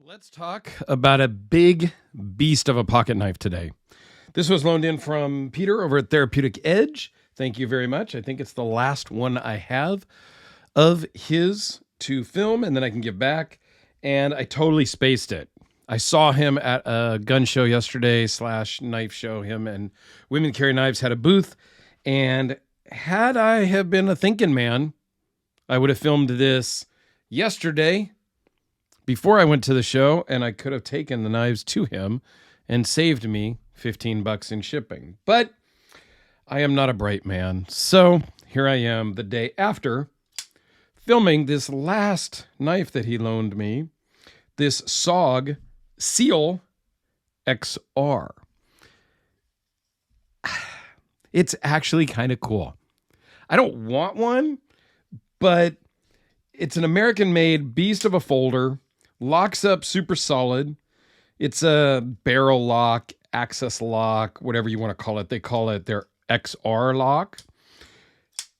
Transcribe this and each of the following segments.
Let's talk about a big beast of a pocket knife today. This was loaned in from Peter over at Therapeutic Edge. Thank you very much. I think it's the last one I have of his to film, and then I can give back. And I totally spaced it. I saw him at a gun show yesterday / knife show. Him and Women Carry Knives had a booth. And had I have been a thinking man, I would have filmed this yesterday before I went to the show, and I could have taken the knives to him and saved me $15 in shipping. But I am not a bright man. So here I am the day after filming this last knife that he loaned me, this SOG Seal XR. It's actually kind of cool. I don't want one, but it's an American-made beast of a folder. Locks up super solid. It's a barrel lock, access lock, whatever you want to call it. They call it their XR lock.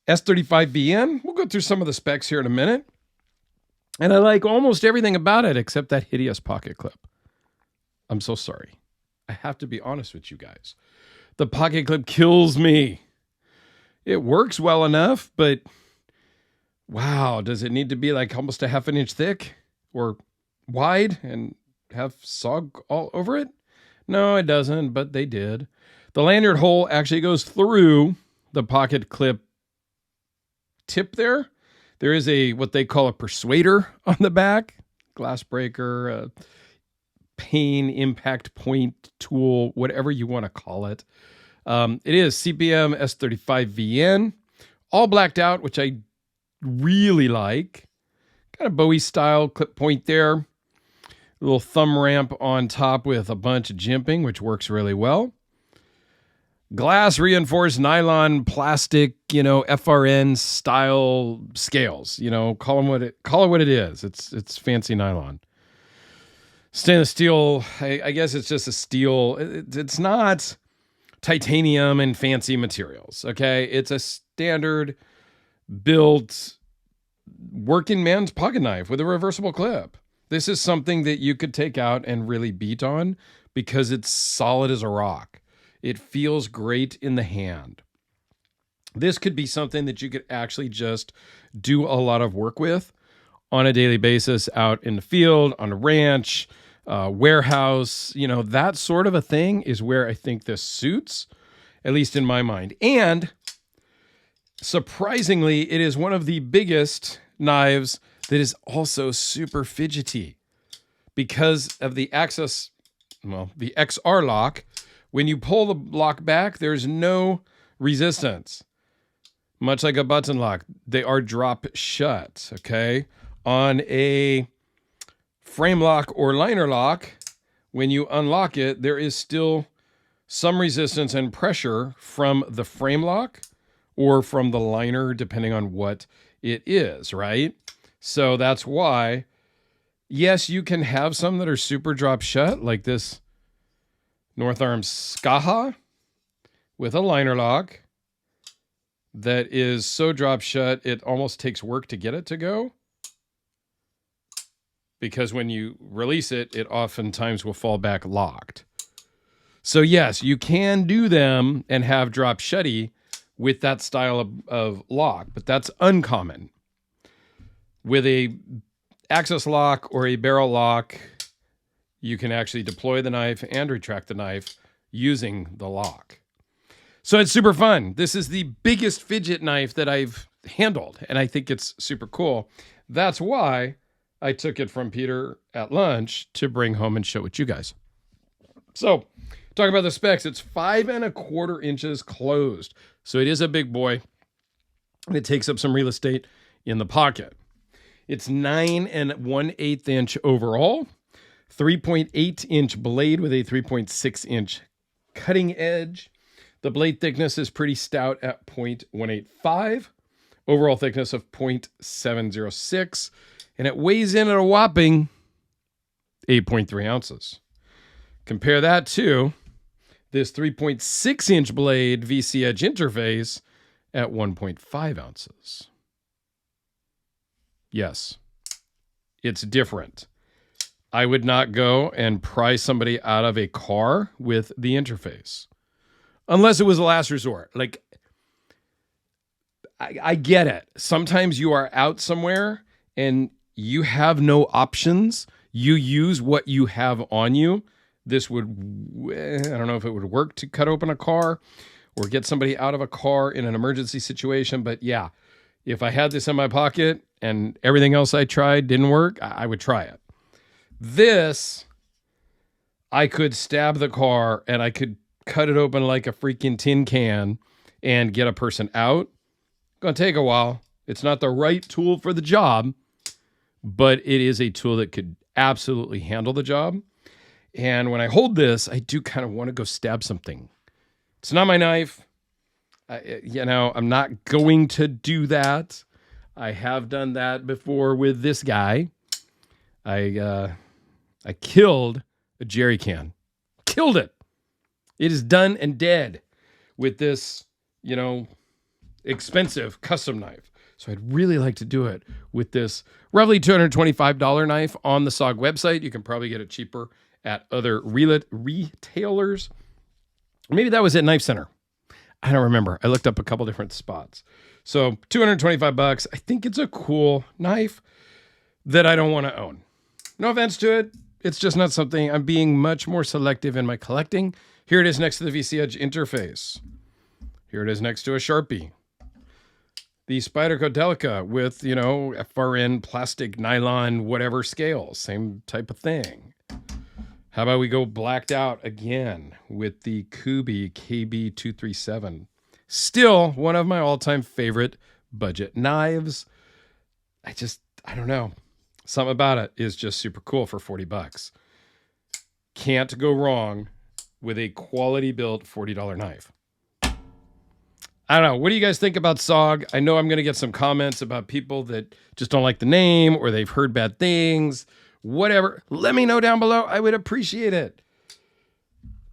S35VN. We'll go through some of the specs here in a minute. And I like almost everything about it except that hideous pocket clip. I'm so sorry. I have to be honest with you guys. The pocket clip kills me. It works well enough, but wow, does it need to be like almost a half an inch thick or wide and have SOG all over it? No, it doesn't, but they did. The lanyard hole actually goes through the pocket clip tip there. There is a what they call a persuader on the back, glass breaker, a pain impact point tool, whatever you want to call it. It is CPM S35VN, all blacked out, which I really like. Kind of Bowie style clip point there. A little thumb ramp on top with a bunch of jimping, which works really well. Glass reinforced nylon plastic, FRN style scales. Call it what it is. It's fancy nylon. Stainless steel, I guess it's just a steel. It's not titanium and fancy materials, okay? It's a standard built working man's pocket knife with a reversible clip. This is something that you could take out and really beat on because it's solid as a rock. It feels great in the hand. This could be something that you could actually just do a lot of work with on a daily basis out in the field, on a ranch, warehouse, that sort of a thing is where I think this suits, at least in my mind. And surprisingly, it is one of the biggest knives that is also super fidgety because of the the XR lock. When you pull the lock back, there's no resistance. Much like a button lock, they are drop shut, okay? On a frame lock or liner lock, when you unlock it, there is still some resistance and pressure from the frame lock or from the liner, depending on what it is, right? So that's why, yes, you can have some that are super drop shut, like this North Arm Skaha with a liner lock that is so drop shut, it almost takes work to get it to go. Because when you release it, it oftentimes will fall back locked. So yes, you can do them and have drop shutty with that style of lock, but that's uncommon. With a access lock or a barrel lock, you can actually deploy the knife and retract the knife using the lock. So it's super fun. This is the biggest fidget knife that I've handled, and I think it's super cool. That's why I took it from Peter at lunch to bring home and show it you guys. So, talk about the specs. It's 5 1/4 inches closed. So it is a big boy, and it takes up some real estate in the pocket. It's 9 1/8 inch overall, 3.8 inch blade with a 3.6 inch cutting edge. The blade thickness is pretty stout at 0.185, overall thickness of 0.706, and it weighs in at a whopping 8.3 ounces. Compare that to this 3.6 inch blade VC Edge interface at 1.5 ounces. Yes, it's different. I would not go and pry somebody out of a car with the interface. Unless it was a last resort. Like, I get it. Sometimes you are out somewhere and you have no options. You use what you have on you. This would, I don't know if it would work to cut open a car or get somebody out of a car in an emergency situation. But yeah, if I had this in my pocket and everything else I tried didn't work, I would try it. This, I could stab the car and I could cut it open like a freaking tin can and get a person out. Going to take a while. It's not the right tool for the job, but it is a tool that could absolutely handle the job. And when I hold this, I do kind of want to go stab something. It's not my knife. I'm not going to do that. I have done that before with this guy. I killed a jerry can. Killed it. It is done and dead with this, expensive custom knife. So I'd really like to do it with this roughly $225 knife on the SOG website. You can probably get it cheaper at other retailers. Maybe that was at Knife Center. I don't remember. I looked up a couple different spots. So $225. I think it's a cool knife that I don't want to own. No offense to it. It's just not something. I'm being much more selective in my collecting. Here it is next to the VC Edge interface. Here it is next to a Sharpie. The Spyderco Delica with, FRN, plastic, nylon, whatever scales. Same type of thing. How about we go blacked out again with the Kubi KB237. Still one of my all-time favorite budget knives. I don't know. Something about it is just super cool for $40. Can't go wrong with a quality built $40 knife. I don't know. What do you guys think about SOG? I know I'm going to get some comments about people that just don't like the name or they've heard bad things. Whatever. Let me know down below. I would appreciate it.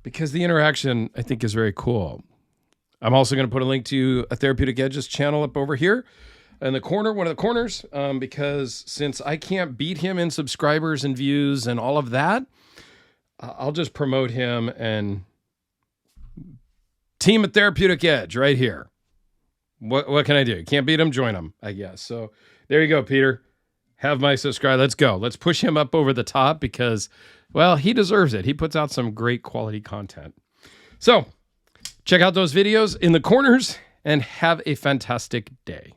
Because the interaction, I think, is very cool. I'm also going to put a link to a Therapeutic Edges channel up over here in the corner, one of the corners, because since I can't beat him in subscribers and views and all of that, I'll just promote him and team at Therapeutic Edge right here. What can I do? Can't beat him? Join him, I guess. So there you go, Peter. Have my subscribe. Let's go. Let's push him up over the top because, well, he deserves it. He puts out some great quality content. So check out those videos in the corners and have a fantastic day.